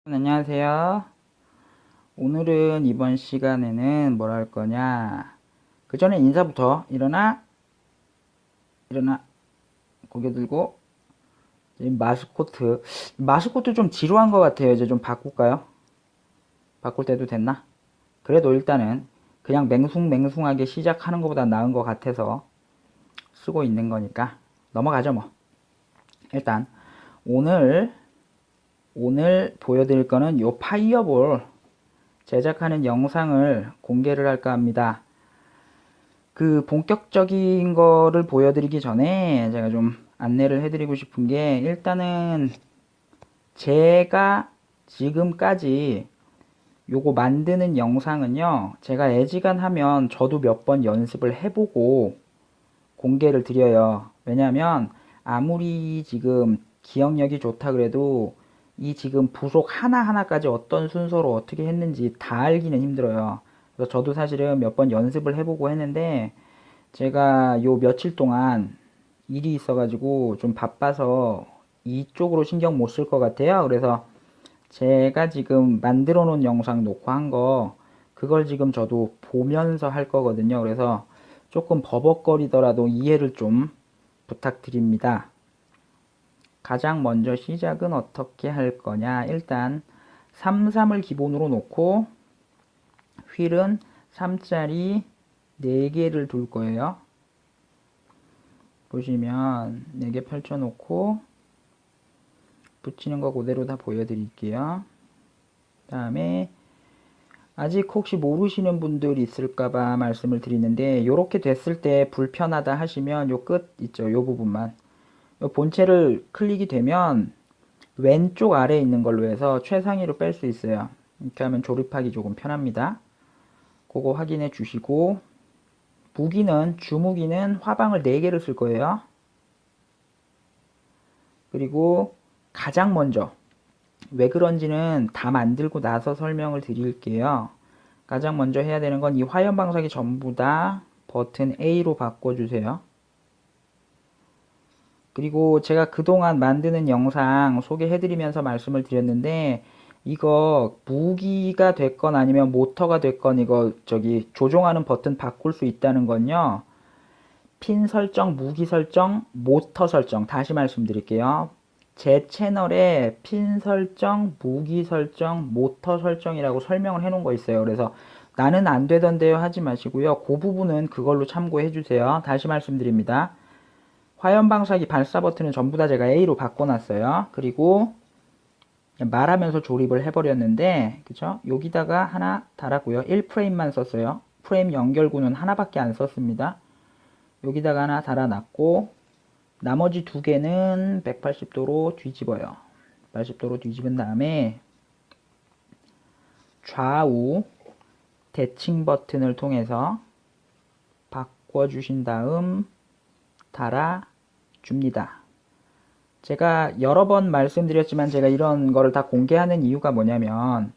안녕하세요. 오늘은 이번 시간에는 뭘 할 거냐. 그 전에 인사부터. 일어나, 일어나, 고개 들고. 마스코트. 마스코트 좀 지루한 것 같아요. 이제 좀 바꿀까요? 바꿀 때도 됐나? 그래도 일단은 그냥 맹숭맹숭하게 시작하는 것보다 나은 것 같아서 쓰고 있는 거니까 넘어가죠 뭐. 일단 오늘 보여드릴 거는 요 파이어볼 제작하는 영상을 공개를 할까 합니다. 그 본격적인 거를 보여드리기 전에 제가 좀 안내를 해드리고 싶은 게, 일단은 제가 지금까지 요거 만드는 영상은요, 제가 애지간하면 저도 몇 번 연습을 해보고 공개를 드려요. 왜냐면 아무리 지금 기억력이 좋다 그래도 이 지금 부속 하나하나까지 어떤 순서로 어떻게 했는지 다 알기는 힘들어요. 그래서 저도 사실은 몇 번 연습을 해보고 했는데, 제가 요 며칠 동안 일이 있어가지고 좀 바빠서 이쪽으로 신경 못 쓸 것 같아요. 그래서 제가 지금 만들어 놓은 영상 놓고 한 거, 그걸 지금 저도 보면서 할 거거든요. 그래서 조금 버벅거리더라도 이해를 좀 부탁드립니다. 가장 먼저 시작은 어떻게 할 거냐. 일단 33을 기본으로 놓고 휠은 3짜리 4개를 둘 거예요. 보시면 4개 펼쳐 놓고 붙이는 거 그대로 다 보여드릴게요. 다음에 아직 혹시 모르시는 분들 있을까봐 말씀을 드리는데, 이렇게 됐을 때 불편하다 하시면 요 끝 있죠, 요 부분만, 요 본체를 클릭이 되면 왼쪽 아래에 있는 걸로 해서 최상위로 뺄 수 있어요. 이렇게 하면 조립하기 조금 편합니다. 그거 확인해 주시고, 무기는 주무기는 화방을 4개를 쓸 거예요. 그리고 가장 먼저, 왜 그런지는 다 만들고 나서 설명을 드릴게요. 가장 먼저 해야 되는 건 이 화염 방사기 전부 다 버튼 A로 바꿔주세요. 그리고 제가 그동안 만드는 영상 소개해드리면서 말씀을 드렸는데, 이거 무기가 됐건 아니면 모터가 됐건 이거 저기 조종하는 버튼 바꿀 수 있다는 건요, 핀 설정, 무기 설정, 모터 설정, 다시 말씀드릴게요. 제 채널에 핀 설정, 무기 설정, 모터 설정이라고 설명을 해 놓은 거 있어요. 그래서 나는 안 되던데요 하지 마시고요. 그 부분은 그걸로 참고해 주세요. 다시 말씀드립니다. 화염 방사기 발사 버튼은 전부 다 제가 A로 바꿔놨어요. 그리고 말하면서 조립을 해버렸는데, 그죠? 여기다가 하나 달았고요. 1프레임만 썼어요. 프레임 연결구는 하나밖에 안 썼습니다. 여기다가 하나 달아놨고, 나머지 2개는 180도로 뒤집어요. 180도로 뒤집은 다음에 좌우 대칭 버튼을 통해서 바꿔주신 다음 달아줍니다. 제가 여러 번 말씀드렸지만 제가 이런 거를 다 공개하는 이유가 뭐냐면,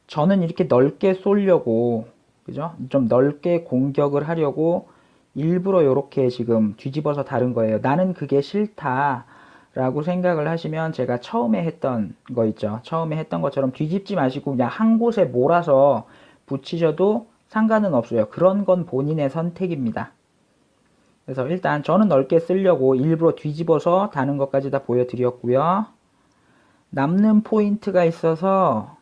저는 이렇게 넓게 쏘려고, 그죠? 좀 넓게 공격을 하려고 일부러 이렇게 지금 뒤집어서 다른 거예요. 나는 그게 싫다 라고 생각을 하시면 제가 처음에 했던 거 있죠. 처음에 했던 것처럼 뒤집지 마시고 그냥 한 곳에 몰아서 붙이셔도 상관은 없어요. 그런 건 본인의 선택입니다. 그래서 일단 저는 넓게 쓰려고 일부러 뒤집어서 다는 것까지 다 보여드렸고요. 남는 포인트가 있어서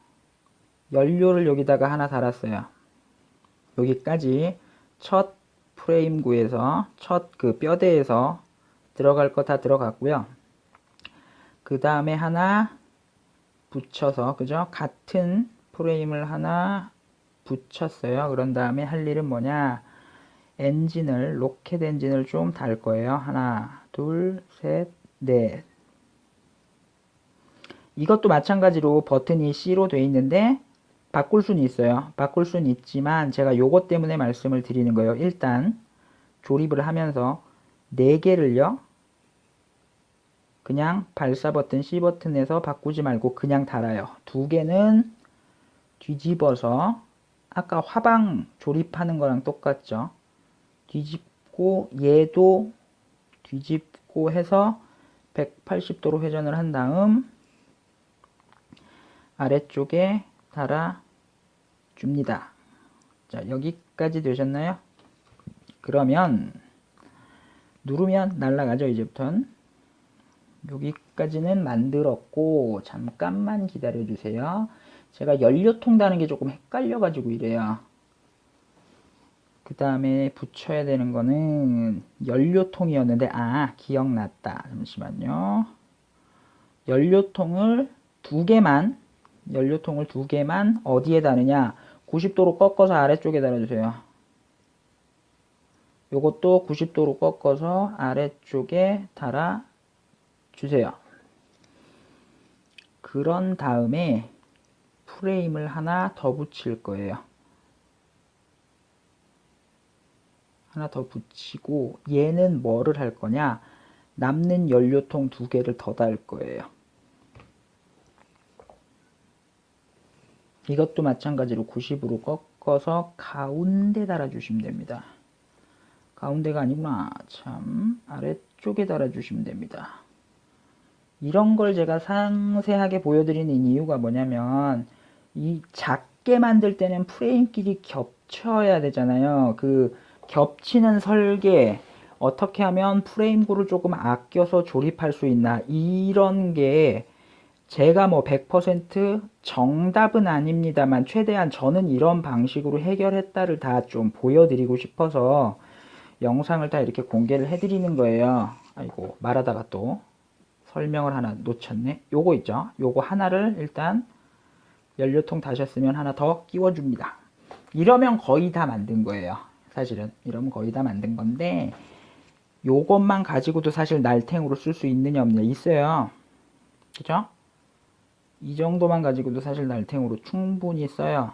연료를 여기다가 하나 달았어요. 여기까지 첫 프레임구에서 첫 그 뼈대에서 들어갈 거 다 들어갔고요. 그 다음에 하나 붙여서, 그죠? 같은 프레임을 하나 붙였어요. 그런 다음에 할 일은 뭐냐? 엔진을, 로켓 엔진을 좀 달 거예요. 하나, 둘, 셋, 넷. 이것도 마찬가지로 버튼이 C로 되어 있는데 바꿀 수는 있어요. 바꿀 수는 있지만 제가 요것 때문에 말씀을 드리는 거예요. 일단 조립을 하면서 4개를요, 그냥 발사 버튼 C 버튼에서 바꾸지 말고 그냥 달아요. 2개는 뒤집어서, 아까 화방 조립하는 거랑 똑같죠. 뒤집고 얘도 뒤집고 해서 180도로 회전을 한 다음 아래쪽에 달아줍니다. 자, 여기까지 되셨나요? 그러면 누르면 날아가죠. 이제부터는. 여기까지는 만들었고 잠깐만 기다려 주세요. 제가 연료통 다는 게 조금 헷갈려 가지고 이래요. 그 다음에 붙여야 되는 거는 연료통이었는데, 기억났다. 잠시만요. 연료통을 두 개만 어디에 다느냐, 90도로 꺾어서 아래쪽에 달아주세요. 요것도 90도로 꺾어서 아래쪽에 달아주세요. 그런 다음에 프레임을 하나 더 붙일 거예요. 하나 더 붙이고, 얘는 뭐를 할 거냐, 남는 연료통 두 개를 더 달 거예요. 이것도 마찬가지로 90으로 꺾어서 가운데 달아주시면 됩니다. 가운데가 아니구나. 참, 아래쪽에 달아주시면 됩니다. 이런 걸 제가 상세하게 보여드리는 이유가 뭐냐면, 이 작게 만들 때는 프레임끼리 겹쳐야 되잖아요. 그 겹치는 설계, 어떻게 하면 프레임구를 조금 아껴서 조립할 수 있나, 이런 게 제가 뭐 100% 정답은 아닙니다만 최대한 저는 이런 방식으로 해결했다를 다 좀 보여드리고 싶어서 영상을 다 이렇게 공개를 해드리는 거예요. 아이고, 말하다가 또 설명을 하나 놓쳤네. 요거 있죠? 요거 하나를 일단 연료통 다셨으면 하나 더 끼워줍니다. 이러면 거의 다 만든 거예요. 사실은 이러면 거의 다 만든 건데, 요것만 가지고도 사실 날탱으로 쓸 수 있느냐 없느냐 있어요. 그죠? 이 정도만 가지고도 사실 날탱으로 충분히 써요.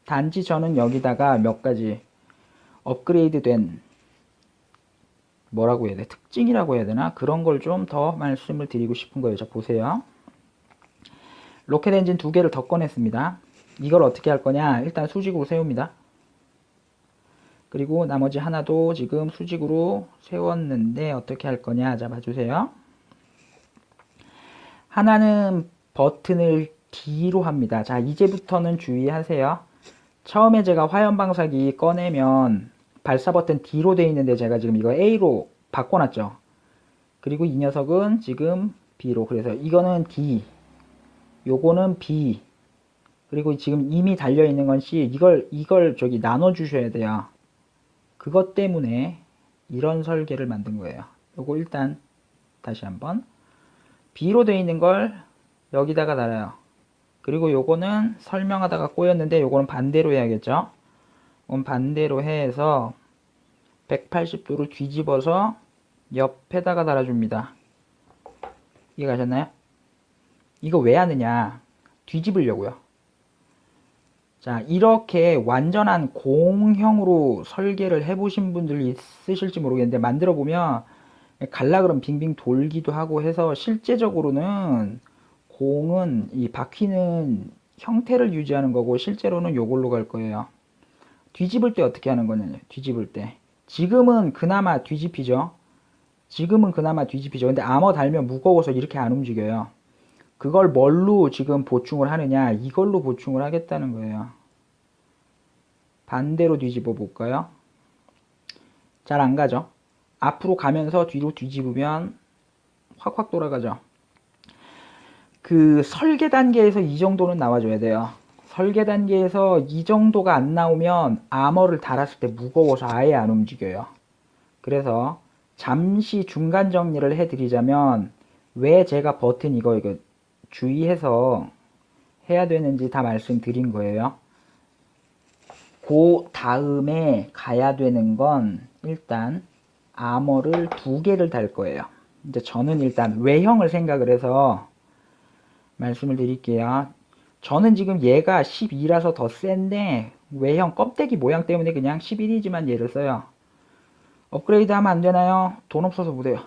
단지 저는 여기다가 몇 가지 업그레이드 된, 뭐라고 해야 돼? 특징이라고 해야 되나? 그런 걸 좀 더 말씀을 드리고 싶은 거예요. 자, 보세요. 로켓 엔진 두 개를 더 꺼냈습니다. 이걸 어떻게 할 거냐? 일단 수직으로 세웁니다. 그리고 나머지 하나도 지금 수직으로 세웠는데 어떻게 할 거냐? 자, 봐주세요. 하나는 버튼을 D로 합니다. 자, 이제부터는 주의하세요. 처음에 제가 화염 방사기 꺼내면 발사 버튼 D로 되어 있는데 제가 지금 이거 A로 바꿔놨죠. 그리고 이 녀석은 지금 B로. 그래서 이거는 D, 요거는 B, 그리고 지금 이미 달려있는 건 C. 이걸 저기 나눠주셔야 돼요. 그것 때문에 이런 설계를 만든 거예요. 요거 일단 다시 한번 B로 되어 있는 걸 여기다가 달아요. 그리고 요거는 설명하다가 꼬였는데 요거는 반대로 해야겠죠. 그럼 반대로 해서 180도로 뒤집어서 옆에다가 달아줍니다. 이해가셨나요? 이거 왜 하느냐, 뒤집으려고요. 자, 이렇게 완전한 공형으로 설계를 해보신 분들이 있으실지 모르겠는데, 만들어 보면 갈라 그러면 빙빙 돌기도 하고 해서 실제적으로는 공은 이 바퀴는 형태를 유지하는 거고 실제로는 요걸로 갈 거예요. 뒤집을 때 어떻게 하는 거냐, 뒤집을 때 지금은 그나마 뒤집히죠. 근데 아머 달면 무거워서 이렇게 안 움직여요. 그걸 뭘로 지금 보충을 하느냐, 이걸로 보충을 하겠다는 거예요. 반대로 뒤집어 볼까요? 잘 안 가죠. 앞으로 가면서 뒤로 뒤집으면 확확 돌아가죠. 그 설계 단계에서 이 정도는 나와줘야 돼요. 설계 단계에서 이 정도가 안 나오면 아머를 달았을 때 무거워서 아예 안 움직여요. 그래서 잠시 중간 정리를 해드리자면, 왜 제가 버튼 이거 주의해서 해야 되는지 다 말씀드린 거예요. 그 다음에 가야 되는 건 일단 아머를 두 개를 달 거예요. 이제 저는 일단 외형을 생각을 해서 말씀을 드릴게요. 저는 지금 얘가 12라서 더 센데 외형 껍데기 모양 때문에 그냥 11이지만 얘를 써요. 업그레이드 하면 안 되나요? 돈 없어서 못해요.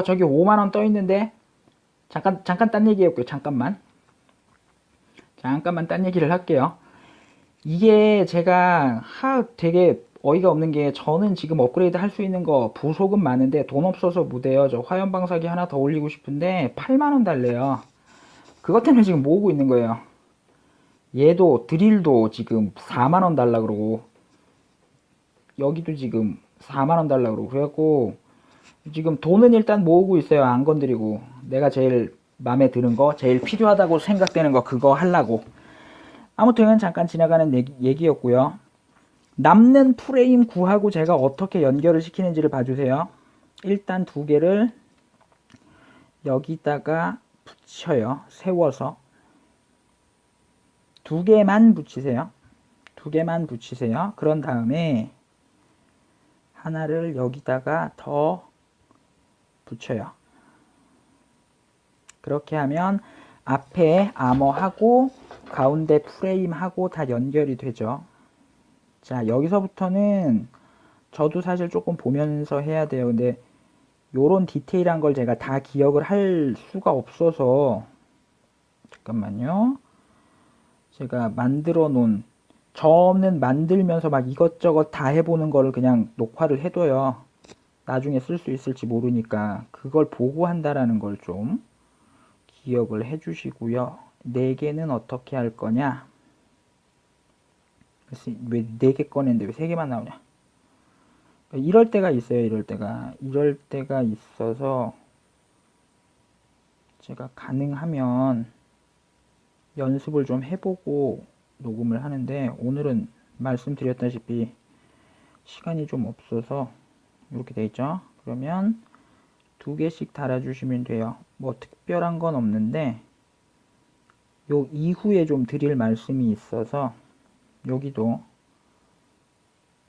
저기 5만원 떠 있는데, 잠깐 딴 얘기 해볼게요. 잠깐만 딴 얘기를 할게요. 이게 제가 되게 어이가 없는 게, 저는 지금 업그레이드 할 수 있는 거 부속은 많은데 돈 없어서 못해요. 저 화염 방사기 하나 더 올리고 싶은데 8만원 달래요. 그것 때문에 지금 모으고 있는 거예요. 얘도 드릴도 지금 4만원 달라 그러고 여기도 지금 4만원 달라 그러고 그래갖고 지금 돈은 일단 모으고 있어요. 안 건드리고 내가 제일 마음에 드는 거 제일 필요하다고 생각되는 거 그거 하려고. 아무튼 잠깐 지나가는 얘기였고요. 남는 프레임 구하고 제가 어떻게 연결을 시키는지를 봐주세요. 일단 두 개를 여기다가 붙여요. 세워서 두 개만 붙이세요. 두 개만 붙이세요. 그런 다음에 하나를 여기다가 더 붙여요. 그렇게 하면 앞에 아머하고 가운데 프레임하고 다 연결이 되죠. 자, 여기서부터는 저도 사실 조금 보면서 해야 돼요. 근데 요런 디테일한 걸 제가 다 기억을 할 수가 없어서 잠깐만요. 제가 만들어 놓은 저는 만들면서 막 이것저것 다 해보는 거를 그냥 녹화를 해둬요. 나중에 쓸 수 있을지 모르니까 그걸 보고 한다라는 걸 좀 기억을 해 주시고요. 4개는 어떻게 할 거냐? 왜 4개 꺼냈는데 왜 3개만 나오냐? 이럴 때가 있어요. 이럴 때가 있어서 제가 가능하면 연습을 좀 해보고 녹음을 하는데 오늘은 말씀드렸다시피 시간이 좀 없어서 이렇게 돼 있죠. 그러면 2개씩 달아주시면 돼요. 뭐 특별한 건 없는데 요 이후에 좀 드릴 말씀이 있어서 여기도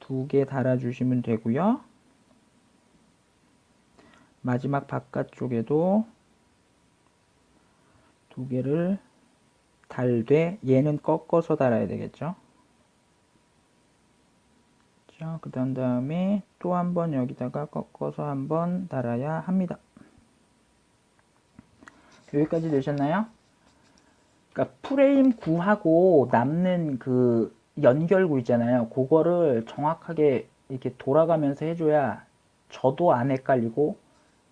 2개 달아주시면 되고요. 마지막 바깥쪽에도 2개를 달되 얘는 꺾어서 달아야 되겠죠. 자, 그 다음에 또 한 번 여기다가 꺾어서 한번 달아야 합니다. 여기까지 되셨나요? 그러니까 프레임 구하고 남는 그 연결구 있잖아요. 그거를 정확하게 이렇게 돌아가면서 해줘야 저도 안 헷갈리고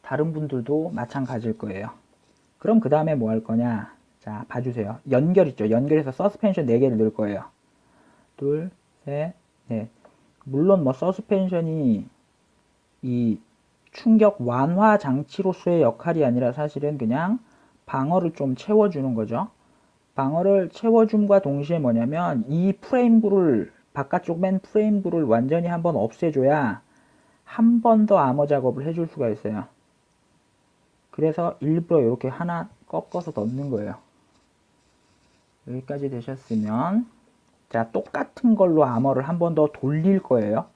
다른 분들도 마찬가지일 거예요. 그럼 그 다음에 뭐 할 거냐? 자, 봐주세요. 연결 있죠. 연결해서 서스펜션 4개를 넣을 거예요. 둘, 셋, 넷. 물론 뭐 서스펜션이 이 충격 완화 장치로서의 역할이 아니라 사실은 그냥 방어를 좀 채워주는 거죠. 방어를 채워줌과 동시에 뭐냐면 이 프레임부를 바깥쪽 맨 프레임부를 완전히 한번 없애줘야 한 번 더 암호 작업을 해줄 수가 있어요. 그래서 일부러 이렇게 하나 꺾어서 넣는 거예요. 여기까지 되셨으면 자, 똑같은 걸로 암호를 한 번 더 돌릴 거예요.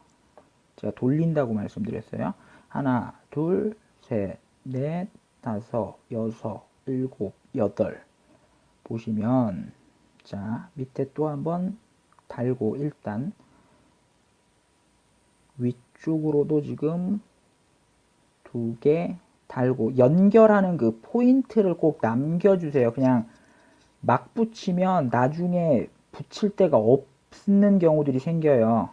제가 돌린다고 말씀드렸어요. 하나, 둘, 셋, 넷, 다섯, 여섯, 일곱, 여덟. 보시면 자, 밑에 또 한번 달고 일단 위쪽으로도 지금 2개 달고 연결하는 그 포인트를 꼭 남겨주세요. 그냥 막 붙이면 나중에 붙일 데가 없는 경우들이 생겨요.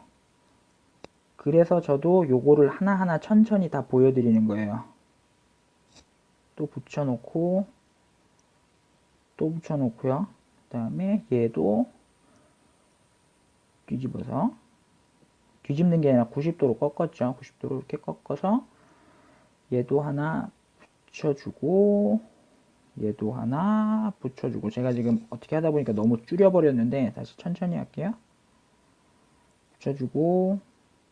그래서 저도 요거를 하나하나 천천히 다 보여드리는 거예요. 또 붙여놓고 또 붙여놓고요. 그 다음에 얘도 뒤집어서 뒤집는 게 아니라 90도로 꺾었죠. 90도로 이렇게 꺾어서 얘도 하나 붙여주고 얘도 하나 붙여주고 제가 지금 어떻게 하다 보니까 너무 줄여버렸는데 다시 천천히 할게요. 붙여주고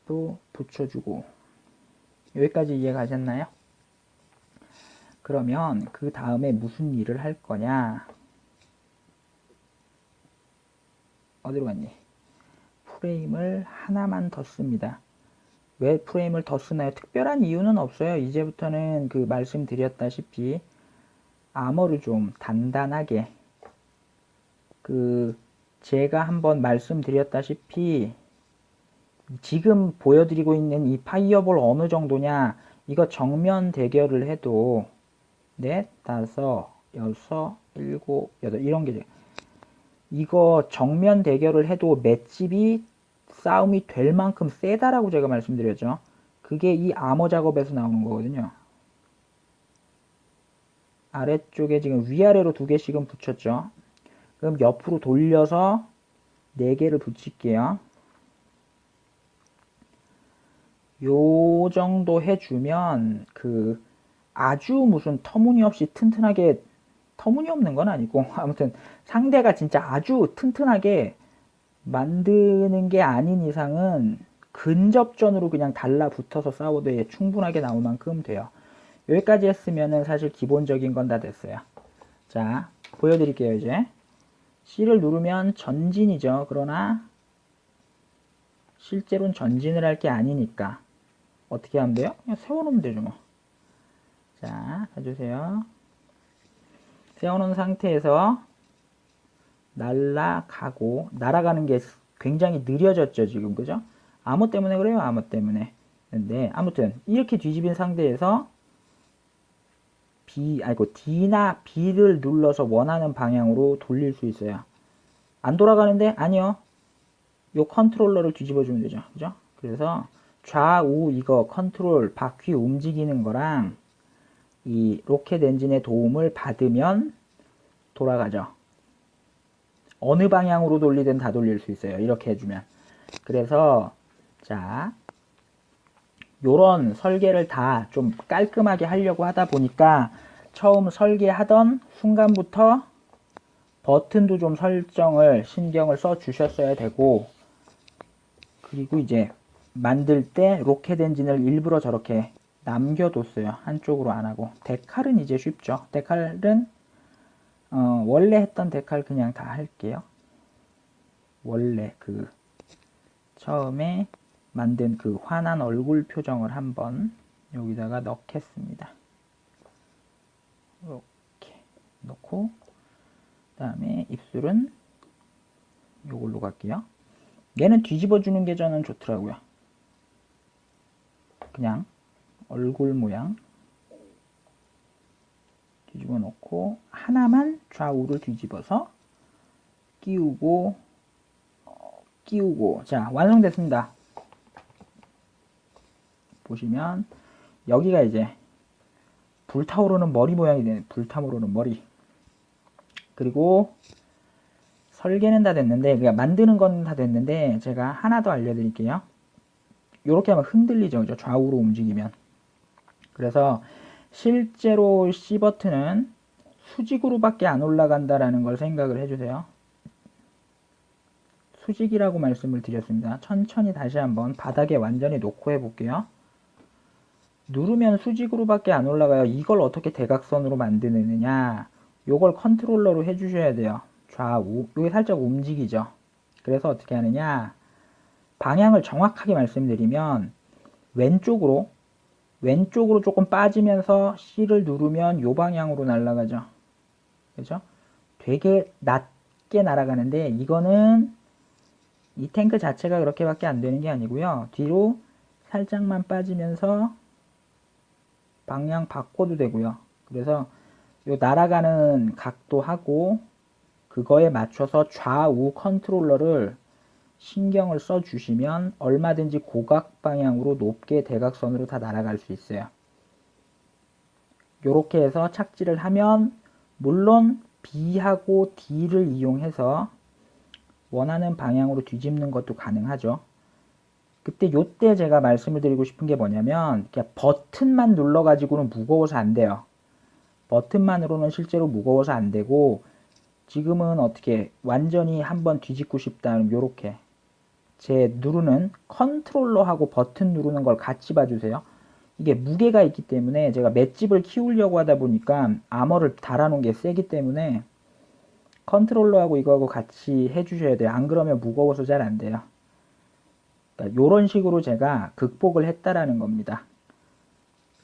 또 붙여주고 여기까지 이해 가셨나요? 그러면 그 다음에 무슨 일을 할 거냐? 어디로 갔니? 프레임을 하나만 더 씁니다. 왜 프레임을 더 쓰나요? 특별한 이유는 없어요. 이제부터는 그 말씀드렸다시피 암호를 좀 단단하게 그 제가 한번 말씀드렸다시피 지금 보여드리고 있는 이 파이어볼 어느 정도냐 이거 정면 대결을 해도 넷, 다섯, 여섯, 일곱, 여덟 이런 게 이거 정면 대결을 해도 맷집이 싸움이 될 만큼 세다라고 제가 말씀드렸죠. 그게 이 암호 작업에서 나오는 거거든요. 아래쪽에 지금 위아래로 2개씩은 붙였죠. 그럼 옆으로 돌려서 4개를 붙일게요. 요 정도 해주면 아주 무슨 터무니없이 튼튼하게, 터무니없는 건 아니고 아무튼 상대가 진짜 아주 튼튼하게 만드는 게 아닌 이상은 근접전으로 그냥 달라붙어서 싸워도 충분하게 나올 만큼 돼요. 여기까지 했으면은 사실 기본적인 건 다 됐어요. 자, 보여드릴게요. 이제 C를 누르면 전진이죠. 그러나 실제로는 전진을 할 게 아니니까 어떻게 하면 돼요? 그냥 세워놓으면 되죠 뭐. 자, 해주세요. 세워놓은 상태에서 날아가는 게 굉장히 느려졌죠 지금. 그죠? 암호 때문에 그래요. 암호 때문에. 근데 아무튼 이렇게 뒤집인 상태에서 D나 B를 눌러서 원하는 방향으로 돌릴 수 있어요. 안 돌아가는데? 아니요. 요 컨트롤러를 뒤집어주면 되죠. 그죠? 그래서 좌우 이거 컨트롤 바퀴 움직이는 거랑 이 로켓 엔진의 도움을 받으면 돌아가죠. 어느 방향으로 돌리든 다 돌릴 수 있어요. 이렇게 해주면. 그래서 자, 요런 설계를 다 좀 깔끔하게 하려고 하다 보니까 처음 설계하던 순간부터 버튼도 좀 신경을 써 주셨어야 되고, 그리고 이제 만들 때 로켓 엔진을 일부러 저렇게 남겨뒀어요. 한쪽으로 안 하고. 데칼은 이제 쉽죠. 데칼은 원래 했던 데칼 그냥 다 할게요. 원래 처음에 만든 환한 얼굴 표정을 한번 여기다가 넣겠습니다. 이렇게 넣고, 그 다음에 입술은 이걸로 갈게요. 얘는 뒤집어 주는 게 저는 좋더라고요. 그냥 얼굴 모양 뒤집어 놓고 하나만 좌우를 뒤집어서 끼우고, 자, 완성됐습니다. 보시면 여기가 이제 불타오르는 머리 모양이 되는, 불타오르는 머리. 그리고 설계는 다 됐는데, 그러니까 만드는 건 다 됐는데, 제가 하나 더 알려드릴게요. 이렇게 하면 흔들리죠. 그죠? 좌우로 움직이면. 그래서 실제로 C 버튼은 수직으로밖에 안 올라간다라는 걸 생각을 해주세요. 수직이라고 말씀을 드렸습니다. 천천히 다시 한번 바닥에 완전히 놓고 해볼게요. 누르면 수직으로밖에 안 올라가요. 이걸 어떻게 대각선으로 만드느냐, 요걸 컨트롤러로 해주셔야 돼요. 좌우, 여기 살짝 움직이죠. 그래서 어떻게 하느냐, 방향을 정확하게 말씀드리면 왼쪽으로 조금 빠지면서 C를 누르면 요 방향으로 날아가죠. 그죠? 되게 낮게 날아가는데, 이거는 이 탱크 자체가 그렇게밖에 안 되는 게 아니고요. 뒤로 살짝만 빠지면서 방향 바꿔도 되고요. 그래서 요 날아가는 각도 하고 그거에 맞춰서 좌우 컨트롤러를 신경을 써 주시면 얼마든지 고각 방향으로 높게 대각선으로 다 날아갈 수 있어요. 요렇게 해서 착지를 하면 물론 B하고 D를 이용해서 원하는 방향으로 뒤집는 것도 가능하죠. 그때 요때 제가 말씀을 드리고 싶은 게 뭐냐면, 그냥 버튼만 눌러 가지고는 무거워서 안 돼요. 버튼만으로는 실제로 무거워서 안 되고, 지금은 어떻게 완전히 한번 뒤집고 싶다면 요렇게 제 누르는 컨트롤러하고 버튼 누르는 걸 같이 봐주세요. 이게 무게가 있기 때문에 제가 맷집을 키우려고 하다 보니까 아머를 달아놓은 게 세기 때문에 컨트롤러하고 이거하고 같이 해주셔야 돼요. 안 그러면 무거워서 잘 안 돼요. 그러니까 이런 식으로 제가 극복을 했다라는 겁니다.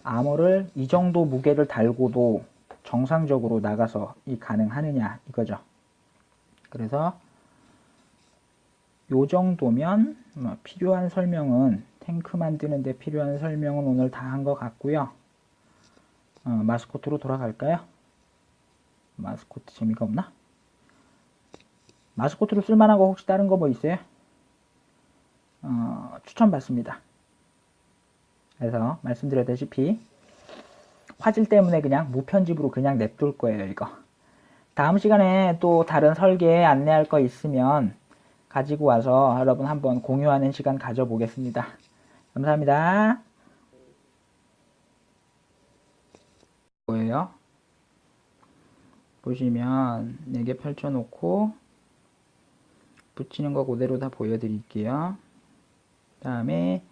아머를 이 정도 무게를 달고도 정상적으로 나가서 가능하느냐 이거죠. 그래서 요 정도면 필요한 설명은, 탱크 만드는데 필요한 설명은 오늘 다 한 것 같고요. 마스코트로 돌아갈까요? 마스코트 재미가 없나? 마스코트로 쓸만한 거 혹시 다른 거 뭐 있어요? 추천받습니다. 그래서 말씀드렸다시피 화질 때문에 그냥 무편집으로 그냥 냅둘 거예요, 이거. 다음 시간에 또 다른 설계 안내할 거 있으면 가지고 와서 여러분 한번 공유하는 시간 가져보겠습니다. 감사합니다. 뭐예요? 보시면 4개 펼쳐놓고 붙이는 거 그대로 다 보여드릴게요. 다음에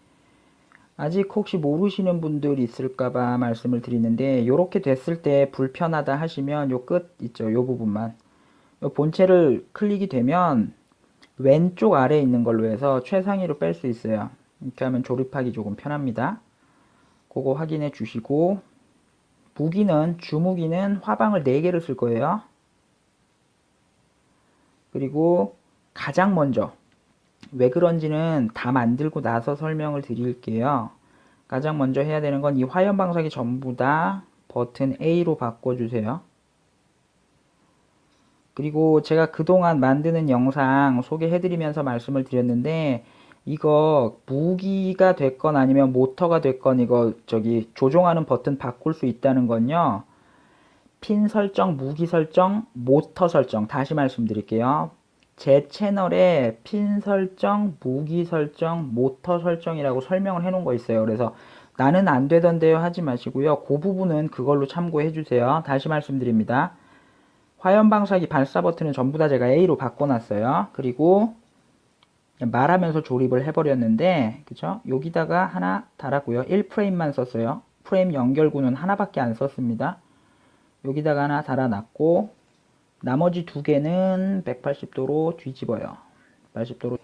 아직 혹시 모르시는 분들 있을까봐 말씀을 드리는데, 이렇게 됐을 때 불편하다 하시면 요 끝 있죠, 요 부분만, 요 본체를 클릭이 되면 왼쪽 아래에 있는 걸로 해서 최상위로 뺄 수 있어요. 이렇게 하면 조립하기 조금 편합니다. 그거 확인해 주시고, 무기는 주무기는 화방을 4개를 쓸 거예요. 그리고 가장 먼저 왜 그런지는 다 만들고 나서 설명을 드릴게요. 가장 먼저 해야 되는 건 이 화염 방사기 전부 다 버튼 A로 바꿔주세요. 그리고 제가 그동안 만드는 영상 소개해드리면서 말씀을 드렸는데, 이거 무기가 됐건 아니면 모터가 됐건 이거 조종하는 버튼 바꿀 수 있다는 건요, 핀 설정, 무기 설정, 모터 설정, 다시 말씀드릴게요. 제 채널에 핀 설정, 무기 설정, 모터 설정이라고 설명을 해 놓은 거 있어요. 그래서 나는 안 되던데요 하지 마시고요, 그 부분은 그걸로 참고해 주세요. 다시 말씀드립니다. 화염 방사기 발사 버튼은 전부 다 제가 A로 바꿔놨어요. 그리고 말하면서 조립을 해버렸는데, 그죠? 여기다가 하나 달았고요. 1프레임만 썼어요. 프레임 연결구는 하나밖에 안 썼습니다. 여기다가 하나 달아놨고, 나머지 2개는 180도로 뒤집어요. 180도로.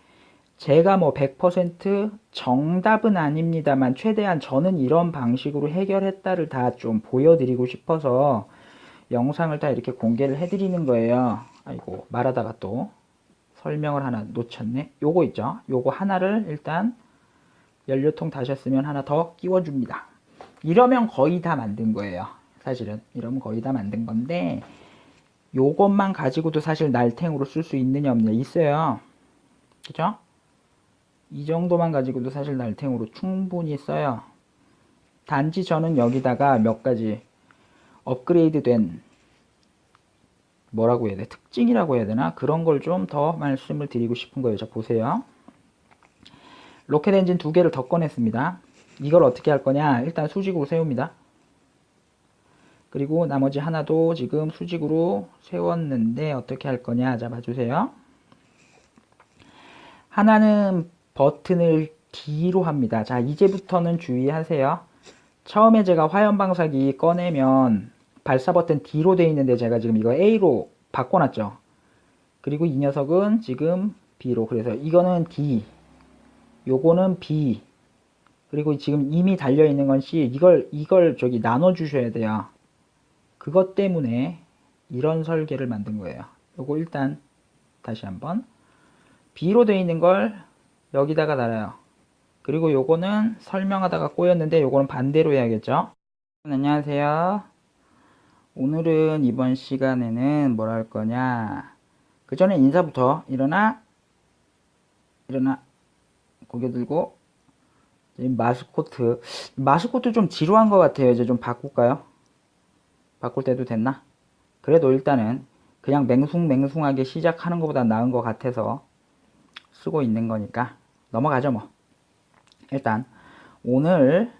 제가 뭐 100% 정답은 아닙니다만, 최대한 저는 이런 방식으로 해결했다를 다 좀 보여드리고 싶어서 영상을 다 이렇게 공개를 해드리는 거예요. 아이고, 말하다가 또 설명을 하나 놓쳤네. 요거 있죠? 요거 하나를 일단 연료통 다셨으면 하나 더 끼워줍니다. 이러면 거의 다 만든 거예요. 사실은 이러면 거의 다 만든 건데, 요것만 가지고도 사실 날탱으로 쓸 수 있느냐 없느냐 있어요. 그죠? 이 정도만 가지고도 사실 날탱으로 충분히 써요. 단지 저는 여기다가 몇 가지 업그레이드 된, 뭐라고 해야 돼? 특징이라고 해야 되나? 그런 걸 좀 더 말씀을 드리고 싶은 거예요. 자, 보세요. 로켓 엔진 2개를 더 꺼냈습니다. 이걸 어떻게 할 거냐? 일단 수직으로 세웁니다. 그리고 나머지 하나도 지금 수직으로 세웠는데 어떻게 할 거냐? 자, 봐주세요. 하나는 버튼을 D로 합니다. 자, 이제부터는 주의하세요. 처음에 제가 화염 방사기 꺼내면 발사 버튼 D로 되어 있는데, 제가 지금 이거 A로 바꿔놨죠. 그리고 이 녀석은 지금 B로. 그래서 이거는 D, 요거는 B, 그리고 지금 이미 달려있는 건 C. 이걸 나눠 주셔야 돼요. 그것 때문에 이런 설계를 만든 거예요. 요거 일단 다시 한번, B로 되어 있는 걸 여기다가 달아요. 그리고 요거는 설명하다가 꼬였는데 요거는 반대로 해야겠죠. 안녕하세요. 오늘은 이번 시간에는 뭘 할 거냐, 그 전에 인사부터. 일어나, 고개 들고. 마스코트 좀 지루한 것 같아요. 이제 좀 바꿀까요? 바꿀 때도 됐나? 그래도 일단은 그냥 맹숭맹숭하게 시작하는 것보다 나은 것 같아서 쓰고 있는 거니까 넘어가죠 뭐. 일단 오늘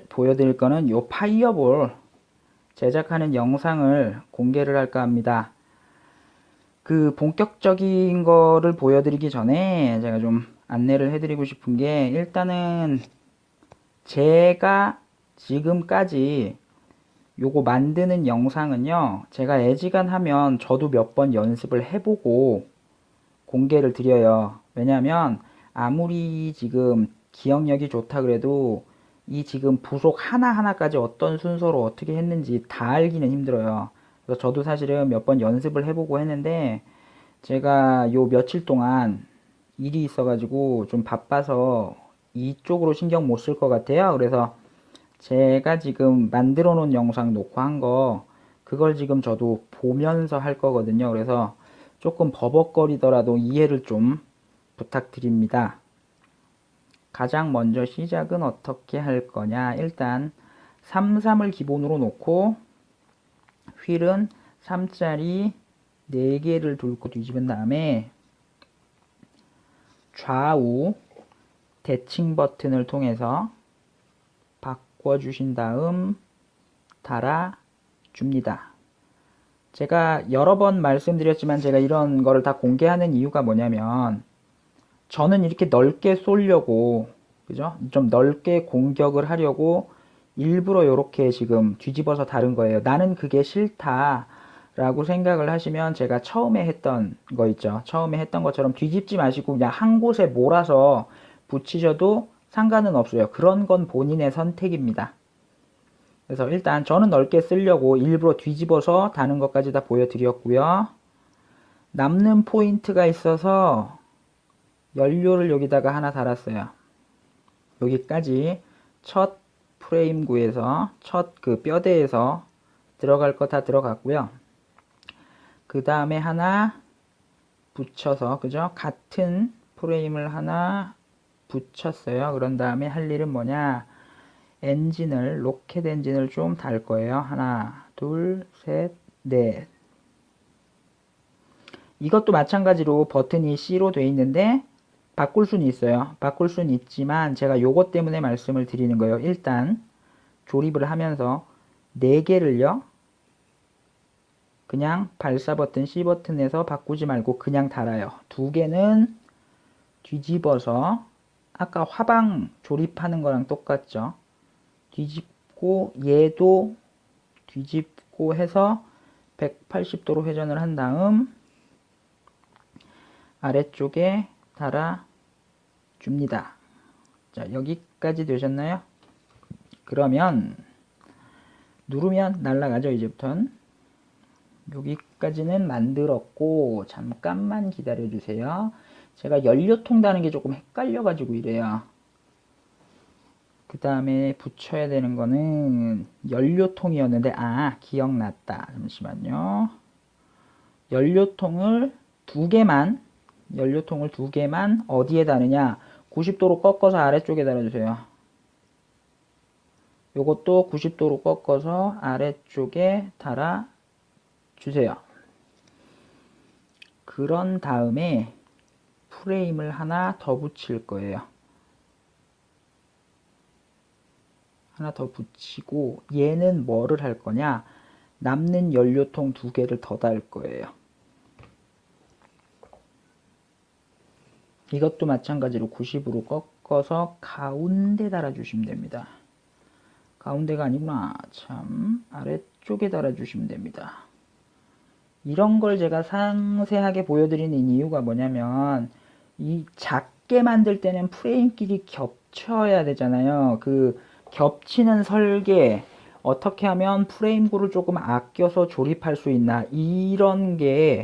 보여드릴 거는 요 파이어볼 제작하는 영상을 공개를 할까 합니다. 그 본격적인 거를 보여드리기 전에 제가 좀 안내를 해드리고 싶은 게, 일단은 제가 지금까지 요거 만드는 영상은요, 제가 애지간하면 저도 몇 번 연습을 해보고 공개를 드려요. 왜냐하면 아무리 지금 기억력이 좋다 그래도 이 지금 부속 하나하나까지 어떤 순서로 어떻게 했는지 다 알기는 힘들어요. 그래서 저도 사실은 몇 번 연습을 해보고 했는데, 제가 요 며칠 동안 일이 있어가지고 좀 바빠서 이쪽으로 신경 못 쓸 것 같아요. 그래서 제가 지금 만들어 놓은 영상 녹화한 거, 그걸 지금 저도 보면서 할 거거든요. 그래서 조금 버벅거리더라도 이해를 좀 부탁드립니다. 가장 먼저 시작은 어떻게 할 거냐, 일단 3, 3을 기본으로 놓고 휠은 3짜리 4개를 돌고 뒤집은 다음에 좌우 대칭 버튼을 통해서 바꿔주신 다음 달아줍니다. 제가 여러 번 말씀드렸지만 제가 이런 거를 다 공개하는 이유가 뭐냐면 저는 이렇게 넓게 쏘려고 그죠? 좀 넓게 공격을 하려고 일부러 이렇게 지금 뒤집어서 다른 거예요. 나는 그게 싫다 라고 생각을 하시면 제가 처음에 했던 거 있죠. 처음에 했던 것처럼 뒤집지 마시고 그냥 한 곳에 몰아서 붙이셔도 상관은 없어요. 그런 건 본인의 선택입니다. 그래서 일단 저는 넓게 쓰려고 일부러 뒤집어서 다는 것까지 다 보여드렸고요. 남는 포인트가 있어서 연료를 여기다가 하나 달았어요. 여기까지 첫 프레임구에서 첫 그 뼈대에서 들어갈 거 다 들어갔고요. 그 다음에 하나 붙여서 그죠? 같은 프레임을 하나 붙였어요. 그런 다음에 할 일은 뭐냐? 엔진을 로켓 엔진을 좀 달 거예요. 하나, 둘, 셋, 넷. 이것도 마찬가지로 버튼이 C로 되어 있는데 바꿀 수는 있어요. 바꿀 수는 있지만 제가 요것 때문에 말씀을 드리는 거예요. 일단 조립을 하면서 4개를요. 그냥 발사 버튼 C 버튼에서 바꾸지 말고 그냥 달아요. 2개는 뒤집어서 아까 화방 조립하는 거랑 똑같죠. 뒤집고 얘도 뒤집고 해서 180도로 회전을 한 다음 아래쪽에 달아 줍니다. 자, 여기까지 되셨나요? 그러면 누르면 날아가죠. 이제부터는 여기까지는 만들었고 잠깐만 기다려 주세요. 제가 연료통 다는 게 조금 헷갈려 가지고 이래요. 그 다음에 붙여야 되는 거는 연료통이었는데 기억났다. 잠시만요. 연료통을 두 개만 어디에 다느냐? 90도로 꺾어서 아래쪽에 달아주세요. 요것도 90도로 꺾어서 아래쪽에 달아주세요. 그런 다음에 프레임을 하나 더 붙일 거예요. 하나 더 붙이고 얘는 뭐를 할 거냐? 남는 연료통 2개를 더 달 거예요. 이것도 마찬가지로 90으로 꺾어서 가운데 달아주시면 됩니다. 가운데가 아니구나. 참, 아래쪽에 달아주시면 됩니다. 이런 걸 제가 상세하게 보여드리는 이유가 뭐냐면 이 작게 만들 때는 프레임끼리 겹쳐야 되잖아요. 그 겹치는 설계 어떻게 하면 프레임구를 조금 아껴서 조립할 수 있나 이런 게